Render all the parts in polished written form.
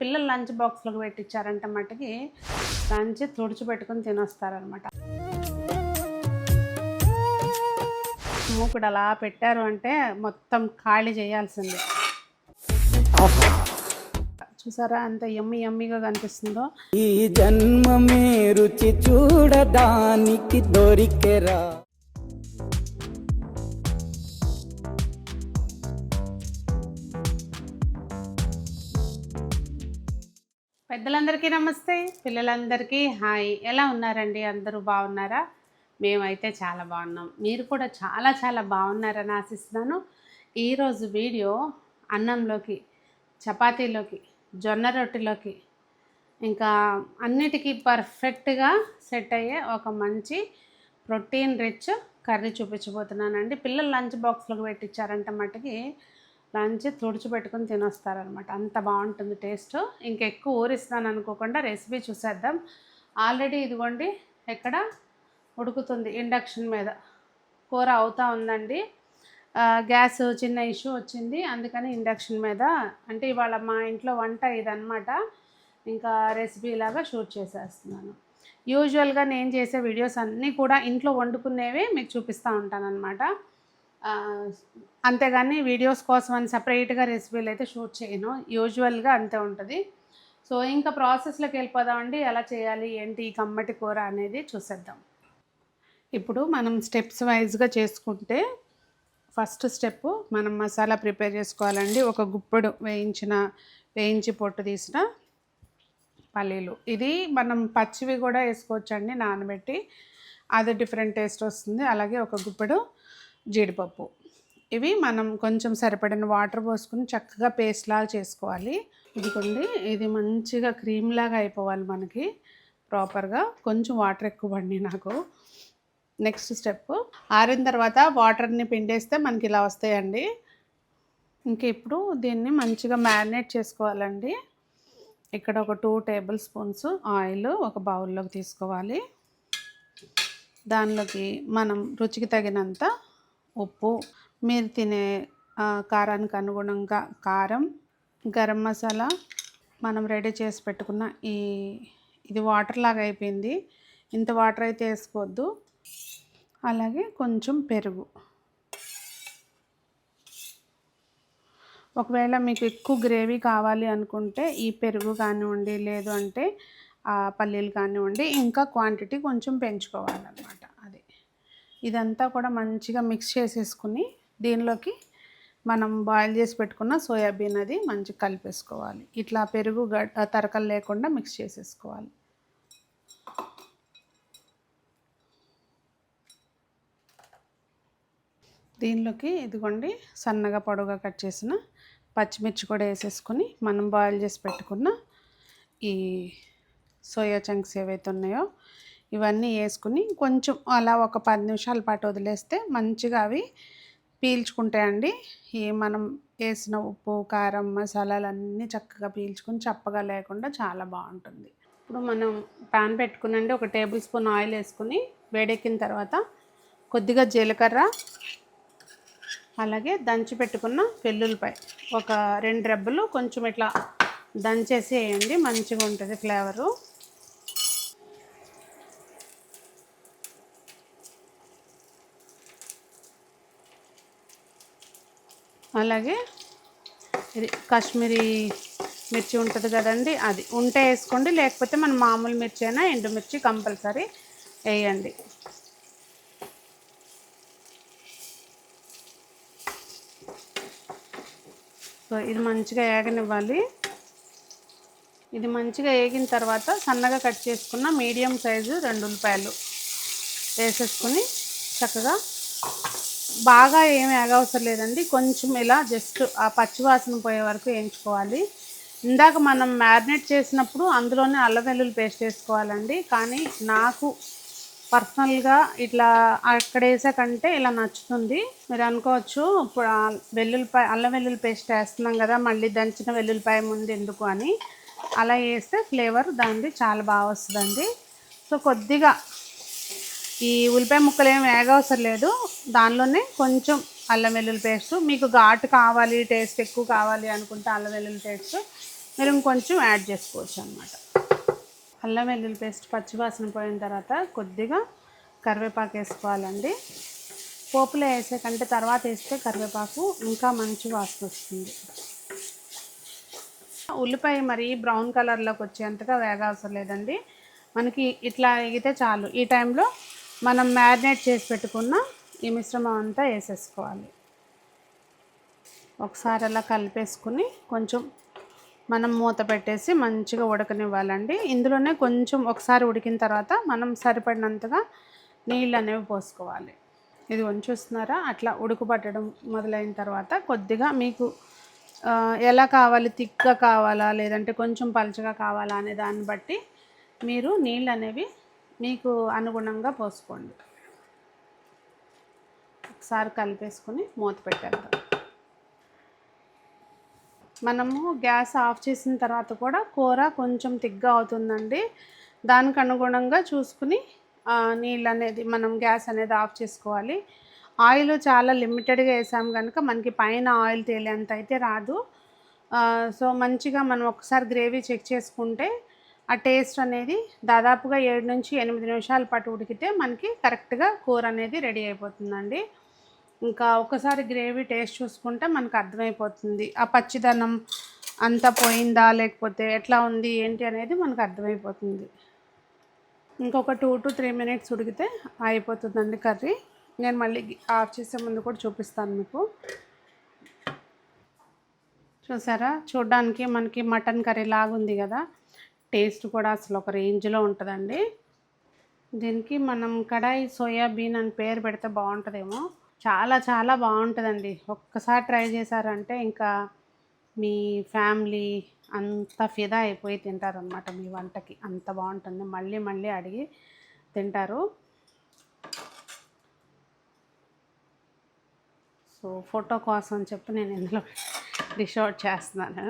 పిల్లలు లంచ్ బాక్స్లోకి పెట్టించారంటే మట్టుకి లంచ్ తుడిచిపెట్టుకుని తినొస్తారనమాట. మూకుడు అలా పెట్టారు అంటే మొత్తం ఖాళీ చేయాల్సిందే. చూసారా ఎంత యమ్మీ యమ్మీగా కనిపిస్తుందో. ఈ జన్మమే రుచి చూడడానికి దొరికెరా. పెద్దలందరికీ నమస్తే, పిల్లలందరికీ హాయ్. ఎలా ఉన్నారండి? అందరూ బాగున్నారా? మేమైతే చాలా బాగున్నాం. మీరు కూడా చాలా చాలా బాగున్నారని ఆశిస్తున్నాను. ఈరోజు వీడియో అన్నంలోకి, చపాతీలోకి, జొన్న రొట్టెలోకి, ఇంకా అన్నిటికీ పర్ఫెక్ట్గా సెట్ అయ్యే ఒక మంచి ప్రోటీన్ రిచ్ కర్రీ చూపించబోతున్నానండి. పిల్లలు లంచ్ బాక్స్లోకి పెట్టించారంటే మట్టుకి లంచ్ తుడిచిపెట్టుకుని తినొస్తారనమాట. అంత బాగుంటుంది టేస్ట్. ఇంకెక్కువ ఊరిస్తాను అనుకోకుండా రెసిపీ చూసేద్దాం. ఆల్రెడీ ఇదిగోండి ఎక్కడ ఉడుకుతుంది, ఇండక్షన్ మీద కూర అవుతూ ఉందండి. గ్యాస్ చిన్న ఇష్యూ వచ్చింది, అందుకని ఇండక్షన్ మీద, అంటే ఇవాళ మా ఇంట్లో వంట ఇదన్నమాట. ఇంకా రెసిపీ లాగా షూట్ చేసేస్తున్నాను. యూజువల్గా నేను చేసే వీడియోస్ అన్నీ కూడా ఇంట్లో వండుకునేవే మీకు చూపిస్తూ ఉంటానన్నమాట. అంతేగాని వీడియోస్ కోసం అని సపరేట్గా రెసిపీలు అయితే షూట్ చేయను. యూజువల్గా అంతే ఉంటుంది. సో ఇంకా ప్రాసెస్లోకి వెళ్ళిపోదామండి. ఎలా చేయాలి ఏంటి ఈ కమ్మటి కూర అనేది చూసేద్దాం. ఇప్పుడు మనం స్టెప్స్ వైజ్గా చేసుకుంటే, ఫస్ట్ స్టెప్ మనం మసాలా ప్రిపేర్ చేసుకోవాలండి. ఒక గుప్పెడు వేయించి పొట్టు తీసిన పల్లీలు. ఇది మనం పచ్చివి కూడా వేసుకోవచ్చండి నానబెట్టి, అది డిఫరెంట్ టేస్ట్ వస్తుంది. అలాగే ఒక గుప్పెడు జీడిపప్పు. ఇవి మనం కొంచెం సరిపడిన వాటర్ పోసుకుని చక్కగా పేస్ట్ లాగా చేసుకోవాలి. ఇదిగోండి, ఇది మంచిగా క్రీమ్ లాగా అయిపోవాలి మనకి ప్రాపర్గా. కొంచెం వాటర్ ఎక్కువ పడి నాకు. నెక్స్ట్ స్టెప్, ఆరిన తర్వాత వాటర్ని పిండేస్తే మనకి ఇలా వస్తాయండి. ఇంక ఇప్పుడు దీన్ని మంచిగా మ్యారినేట్ చేసుకోవాలండి. ఇక్కడ ఒక 2 టేబుల్ స్పూన్స్ ఆయిల్ ఒక బౌల్లోకి తీసుకోవాలి. దానిలోకి మనం రుచికి తగినంత ఉప్పు, మీరు తినే కారానికి అనుగుణంగా కారం, గరం మసాలా, మనం రెడీ చేసి పెట్టుకున్న ఇది వాటర్ లాగా అయిపోయింది, ఇంత వాటర్ అయితే వేసుకోవద్దు. అలాగే కొంచెం పెరుగు. ఒకవేళ మీకు ఎక్కువ గ్రేవీ కావాలి అనుకుంటే ఈ పెరుగు కానివ్వండి, లేదు అంటే పల్లీలు కానివ్వండి, ఇంకా క్వాంటిటీ కొంచెం పెంచుకోవాలన్నమాట. అది ఇదంతా కూడా మంచిగా మిక్స్ చేసేసుకుని దీనిలోకి మనం బాయిల్ చేసి పెట్టుకున్న సోయాబీన్ అది మంచిగా కలిపేసుకోవాలి. ఇట్లా పెరుగు తరకలు లేకుండా మిక్స్ చేసేసుకోవాలి. దీనిలోకి ఇదిగోండి సన్నగా పొడవుగా కట్ చేసిన పచ్చిమిర్చి కూడా వేసేసుకొని మనం బాయిల్ చేసి పెట్టుకున్న ఈ సోయా చంక్స్ ఏవైతే ఉన్నాయో ఇవన్నీ వేసుకుని కొంచెం అలా ఒక 10 నిమిషాల పాటు వదిలేస్తే మంచిగా అవి పీల్చుకుంటాయండి. ఈ మనం వేసిన ఉప్పు, కారం, మసాలాలు అన్నీ చక్కగా పీల్చుకుని చప్పగా లేకుండా చాలా బాగుంటుంది. ఇప్పుడు మనం ప్యాన్ పెట్టుకునండి, ఒక టేబుల్ స్పూన్ ఆయిల్ వేసుకుని వేడెక్కిన తర్వాత కొద్దిగా జీలకర్ర, అలాగే దంచి పెట్టుకున్న వెల్లుల్లిపాయ ఒక 2 రెబ్బలు కొంచెం ఇట్లా దంచేసి వేయండి, మంచిగా ఉంటుంది ఫ్లేవరు. అలాగే ఇది కాశ్మీరీ మిర్చి ఉంటుంది కదండి, అది ఉంటే వేసుకోండి, లేకపోతే మనం మామూలు మిర్చి అయినా ఎండుమిర్చి కంపల్సరీ వేయండి. సో ఇది మంచిగా వేగనివ్వాలి. ఇది మంచిగా వేగిన తర్వాత సన్నగా కట్ చేసుకున్న మీడియం సైజు 2 ఉల్లిపాయలు వేసేసుకొని చక్కగా, బాగా ఏమి వేగవసరం లేదండి, కొంచెం ఇలా జస్ట్ ఆ పచ్చివాసన పోయే వరకు వేయించుకోవాలి. ఇందాక మనం మ్యారినేట్ చేసినప్పుడు అందులోనే అల్లం వెల్లుల్లి పేస్ట్ వేసుకోవాలండి, కానీ నాకు పర్సనల్గా ఇట్లా అక్కడ వేసే కంటే ఇలా నచ్చుతుంది. మీరు అనుకోవచ్చు ఇప్పుడు అల్లం వెల్లుల్లి పేస్ట్ వేస్తున్నాం కదా, మళ్ళీ దంచిన వెల్లుల్లిపాయ ముందు ఎందుకు అని. అలా వేస్తే ఫ్లేవర్ దానిది చాలా బాగా వస్తుందండి. సో కొద్దిగా ఈ ఉల్లిపాయ ముక్కలు ఏమి వేగవసరం లేదు, దానిలోనే కొంచెం అల్లం వెల్లుల్లి పేస్ట్, మీకు ఘాటు కావాలి, టేస్ట్ ఎక్కువ కావాలి అనుకుంటే అల్లం వెల్లుల్లి పేస్ట్ మీరు ఇంకొంచెం యాడ్ చేసుకోవచ్చు అనమాట. అల్లం వెల్లుల్లి పేస్ట్ పచ్చివాసన పోయిన తర్వాత కొద్దిగా కరివేపాకు వేసుకోవాలండి. పోపులో వేసే కంటే తర్వాత వేస్తే కరివేపాకు ఇంకా మంచి వాసన వస్తుంది. ఉల్లిపాయ మరీ బ్రౌన్ కలర్లోకి వచ్చేంతగా వేగవసరం లేదండి, మనకి ఇట్లా వేగితే చాలు. ఈ టైంలో మనం మ్యారినేట్ చేసి పెట్టుకున్న ఈ మిశ్రమం అంతా వేసేసుకోవాలి. ఒకసారి అలా కలిపేసుకుని కొంచెం మనం మూత పెట్టేసి మంచిగా ఉడకనివ్వాలండి. ఇందులోనే కొంచెం ఒకసారి ఉడికిన తర్వాత మనం సరిపడినంతగా నీళ్ళు అనేవి పోసుకోవాలి. ఇది చూస్తున్నారా, అట్లా ఉడుకుపట్టడం మొదలైన తర్వాత కొద్దిగా మీకు ఎలా కావాలి, థిక్గా కావాలా లేదంటే కొంచెం పలుచగా కావాలా అనే దాన్ని బట్టి మీరు నీళ్ళు అనేవి మీకు అనుగుణంగా పోసుకోండి. ఒకసారి కలిపేసుకొని మూత పెట్టేద్దాం. మనము గ్యాస్ ఆఫ్ చేసిన తర్వాత కూడా కూర కొంచెం థిక్గా అవుతుందండి. దానికి అనుగుణంగా చూసుకుని నీళ్ళు అనేది మనం గ్యాస్ అనేది ఆఫ్ చేసుకోవాలి. ఆయిల్ చాలా లిమిటెడ్గా వేసాం కనుక మనకి పైన ఆయిల్ తేలేంత అయితే రాదు. సో మంచిగా మనం ఒకసారి గ్రేవీ చెక్ చేసుకుంటే ఆ టేస్ట్ అనేది దాదాపుగా 7 నుంచి 8 నిమిషాల పాటు ఉడికితే మనకి కరెక్ట్గా కూర అనేది రెడీ అయిపోతుందండి. ఇంకా ఒకసారి గ్రేవీ టేస్ట్ చూసుకుంటే మనకు అర్థమైపోతుంది ఆ పచ్చిదనం అంతా పోయిందా లేకపోతే ఎట్లా ఉంది ఏంటి అనేది మనకు అర్థమైపోతుంది. ఇంకొక 2 to 3 మినిట్స్ ఉడికితే అయిపోతుందండి కర్రీ. నేను మళ్ళీ ఆఫ్ చేసే ముందు కూడా చూపిస్తాను మీకు. చూసారా, చూడ్డానికి మనకి మటన్ కర్రీ లాగుంది కదా, టేస్ట్ కూడా అసలు ఒక రేంజ్లో ఉంటుందండి. దీనికి మనం కడాయి సోయాబీన్ అని పేరు పెడితే బాగుంటుందేమో. చాలా చాలా బాగుంటుందండి. ఒక్కసారి ట్రై చేశారంటే ఇంకా మీ ఫ్యామిలీ అంత ఫిదా అయిపోయి తింటారనమాట మీ వంటకి. అంత బాగుంటుంది, మళ్ళీ మళ్ళీ అడిగి తింటారు. సో ఫోటో కోసం చెప్పి నేను ఇందులో డిష్ అవుట్ చేస్తున్నాను.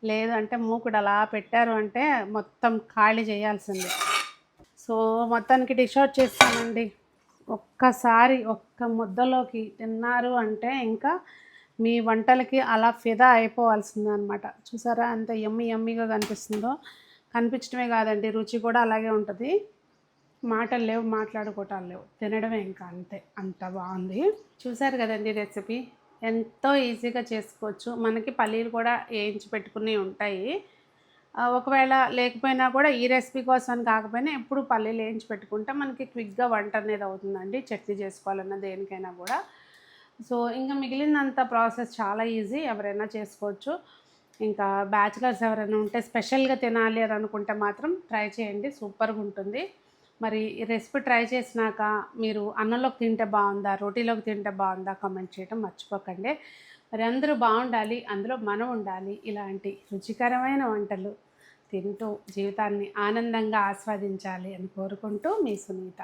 లేదు అంటే మూకుడు అలా పెట్టారు అంటే మొత్తం ఖాళీ చేయాల్సిందే. సో మొత్తానికి డిష్ అవుట్ చేస్తానండి. ఒక్కసారి ఒక్క ముద్దలోకి తిన్నారు అంటే ఇంకా మీ వంటలకి అలా ఫిదా అయిపోవాల్సిందే అనమాట. చూసారా అంత యమ్మీగా కనిపిస్తుందో. కనిపించడమే కాదండి, రుచి కూడా అలాగే ఉంటుంది. మాటలు లేవు, మాట్లాడుకోవటాలు లేవు, తినడమే ఇంకా అంతే. అంత బాగుంది. చూసారు కదండి రెసిపీ, ఎంతో ఈజీగా చేసుకోవచ్చు. మనకి పల్లీలు కూడా వేయించి పెట్టుకుని ఉంటాయి. ఒకవేళ లేకపోయినా కూడా ఈ రెసిపీ కోసం కాకపోయినా ఎప్పుడు పల్లీలు వేయించి పెట్టుకుంటే మనకి క్విక్గా వంట అనేది అవుతుందండి, చట్నీ చేసుకోవాలన్నా దేనికైనా కూడా. సో ఇంకా మిగిలినంత ప్రాసెస్ చాలా ఈజీ, ఎవరైనా చేసుకోవచ్చు. ఇంకా బ్యాచిలర్స్ ఎవరైనా ఉంటే స్పెషల్గా తినాలి అని అనుకుంటే మాత్రం ట్రై చేయండి, సూపర్గా ఉంటుంది. మరి ఈ రెసిపీ ట్రై చేసినాక మీరు అన్నంలోకి తింటే బాగుందా, రోటీలోకి తింటే బాగుందా కామెంట్ చేయడం మర్చిపోకండి. మరి అందరూ బాగుండాలి, అందులో మనం ఉండాలి. ఇలాంటి రుచికరమైన వంటలు తింటూ జీవితాన్ని ఆనందంగా ఆస్వాదించాలి అని కోరుకుంటూ మీ సునీత.